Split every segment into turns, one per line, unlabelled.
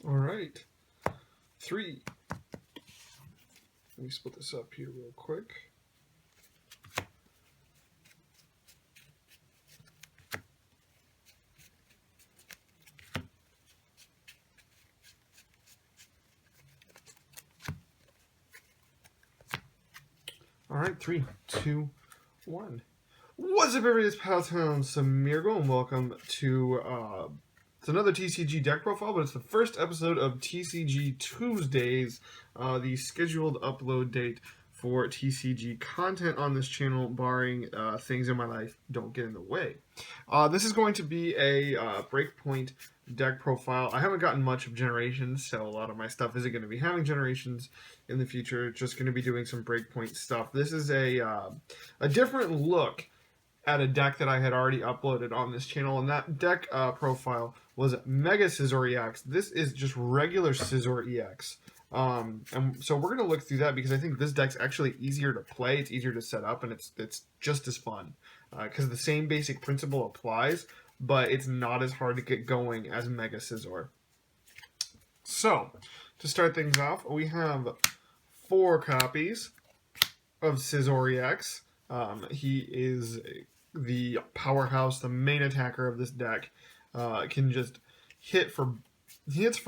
All right. 3. Let me split this up here real quick. All right, 3, 2, 1. What's up, everybody? It's Pallet Town Smeargle, and welcome to it's another TCG deck profile, but it's the first episode of TCG Tuesdays, the scheduled upload date for TCG content on this channel, barring things in my life don't get in the way. This is going to be a Breakpoint deck profile. I haven't gotten much of Generations, so a lot of my stuff isn't going to be having Generations in the future. Just going to be doing some Breakpoint stuff. This is a different look at a deck that I had already uploaded on this channel, and that deck profile was Mega Scizor EX. This is just regular Scizor EX. And so we're going to look through that because I think this deck's actually easier to play, it's easier to set up, and it's just as fun. Because the same basic principle applies, but it's not as hard to get going as Mega Scizor. So, to start things off, we have 4 copies of Scizor EX. He is the powerhouse, the main attacker of this deck. Can just hits for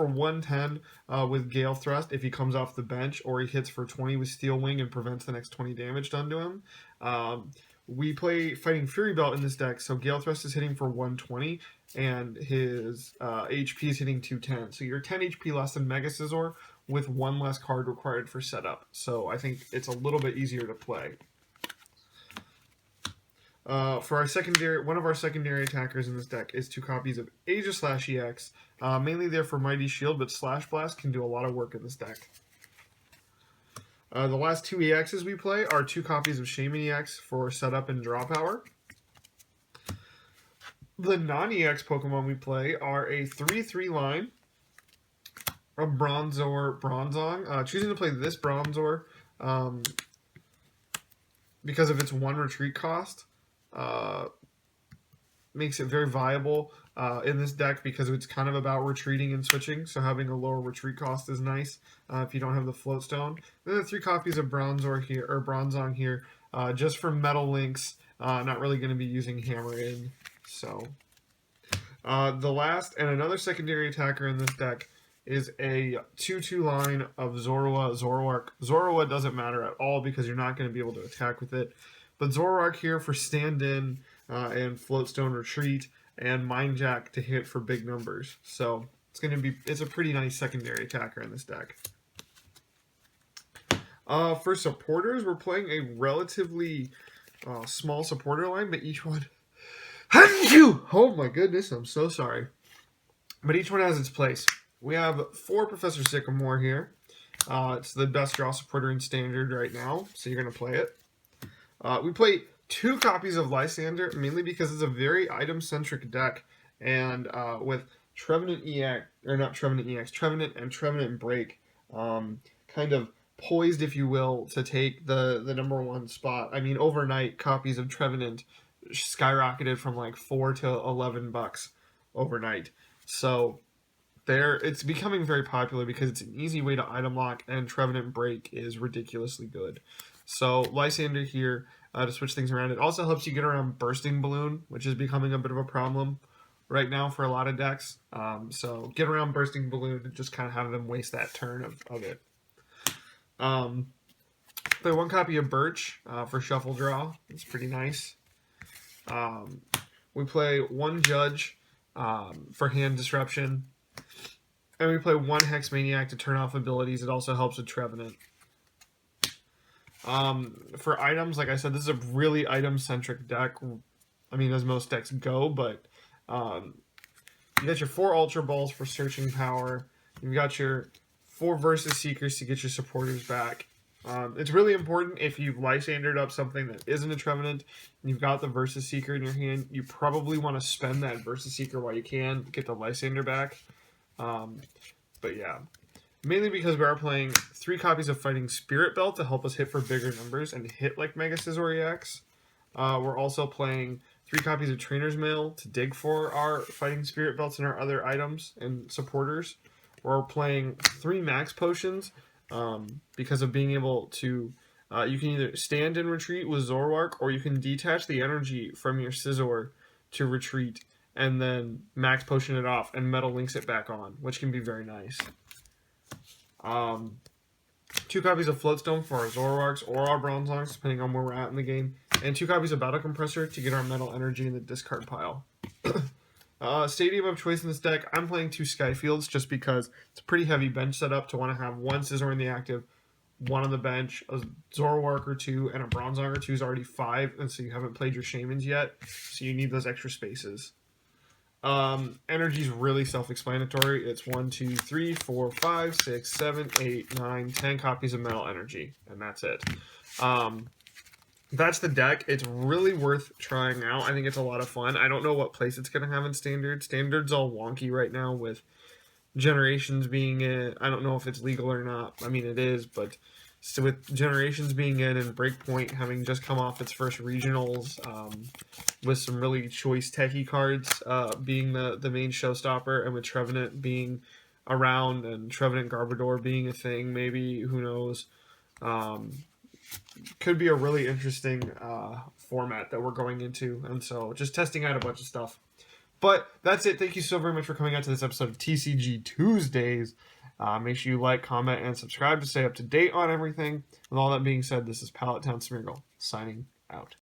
110 with Gale Thrust if he comes off the bench, or he hits for 20 with Steel Wing and prevents the next 20 damage done to him. We play Fighting Fury Belt in this deck, so Gale Thrust is hitting for 120, and his HP is hitting 210. So you're 10 HP less than Mega Scizor with 1 less card required for setup. So I think it's a little bit easier to play. For our secondary, one of our secondary attackers in this deck is 2 copies of Aegis EX. Mainly there for Mighty Shield, but Slash Blast can do a lot of work in this deck. The last 2 EXs we play are 2 copies of Shaman EX for setup and draw power. The non-EX Pokemon we play are a 3/3 line of Bronzor, Bronzong. Choosing to play this Bronzor because of its 1 retreat cost makes it very viable in this deck because it's kind of about retreating and switching, so having a lower retreat cost is nice if you don't have the float stone. Then the 3 copies of Bronzor here, or Bronzong here, just for metal links. Not really going to be using Hammer in. So the last and another secondary attacker in this deck is a 2/2 line of Zoroark. Zoroark doesn't matter at all because you're not going to be able to attack with it. But Zoroark here for stand-in and Floatstone Retreat and Mind Jack to hit for big numbers. So it's a pretty nice secondary attacker in this deck. For supporters, we're playing a relatively small supporter line, but each one... Oh my goodness, I'm so sorry. But each one has its place. We have 4 Professor Sycamore here. It's the best draw supporter in Standard right now, so you're going to play it. We play 2 copies of Lysander, mainly because it's a very item-centric deck, and with Trevenant EX, or not Trevenant EX, Trevenant and Trevenant Break, kind of poised, if you will, to take the #1 spot. I mean, overnight, copies of Trevenant skyrocketed from like $4 to $11 overnight. So it's becoming very popular because it's an easy way to item lock, and Trevenant Break is ridiculously good. So Lysander here to switch things around. It also helps you get around Bursting Balloon, which is becoming a bit of a problem right now for a lot of decks. So get around Bursting Balloon and just kind of have them waste that turn of it. Play 1 copy of Birch for Shuffle Draw. It's pretty nice. We play 1 Judge for Hand Disruption. And we play 1 Hex Maniac to turn off abilities. It also helps with Trevenant. For items, like I said, this is a really item-centric deck. I mean, as most decks go, but you got your 4 Ultra Balls for searching power. You've got your 4 Versus Seekers to get your supporters back. It's really important if you've Lysandered up something that isn't a Trevenant, and you've got the Versus Seeker in your hand, you probably want to spend that Versus Seeker while you can, get the Lysander back. But yeah. Mainly because we are playing 3 copies of Fighting Spirit Belt to help us hit for bigger numbers and hit like Mega Scizor EX. We're also playing 3 copies of Trainer's Mail to dig for our Fighting Spirit Belts and our other items and supporters. we're playing 3 max potions because of being able to. You can either stand and retreat with Zoroark, or you can detach the energy from your Scizor to retreat, and then max potion it off, and Metal Links it back on, which can be very nice. 2 copies of Floatstone for our Zoroarks or our Bronzongs, depending on where we're at in the game, and 2 copies of Battle Compressor to get our Metal Energy in the discard pile. Stadium of choice in this deck, I'm playing 2 Skyfields just because it's a pretty heavy bench setup to want to have 1 Scizor in the active, 1 on the bench, a Zoroark or 2, and a Bronzong or 2 is already 5, and so you haven't played your Shamans yet, so you need those extra spaces. Energy is really self-explanatory. It's 1, 2, 3, 4, 5, 6, 7, 8, 9, 10 copies of Metal Energy, and that's it. That's the deck. It's really worth trying out. I think it's a lot of fun. I don't know what place it's going to have in Standard. Standard's all wonky right now with Generations being in. I don't know if it's legal or not. I mean, it is, but so with Generations being in and Breakpoint having just come off its first regionals, with some really choice techie cards being the main showstopper, and with Trevenant being around and Trevenant Garbodor being a thing, maybe, who knows. Could be a really interesting format that we're going into, and so just testing out a bunch of stuff. But that's it. Thank you so very much for coming out to this episode of TCG Tuesdays. Make sure you like, comment, and subscribe to stay up to date on everything. With all that being said, this is Pallet Town Smeargle signing out.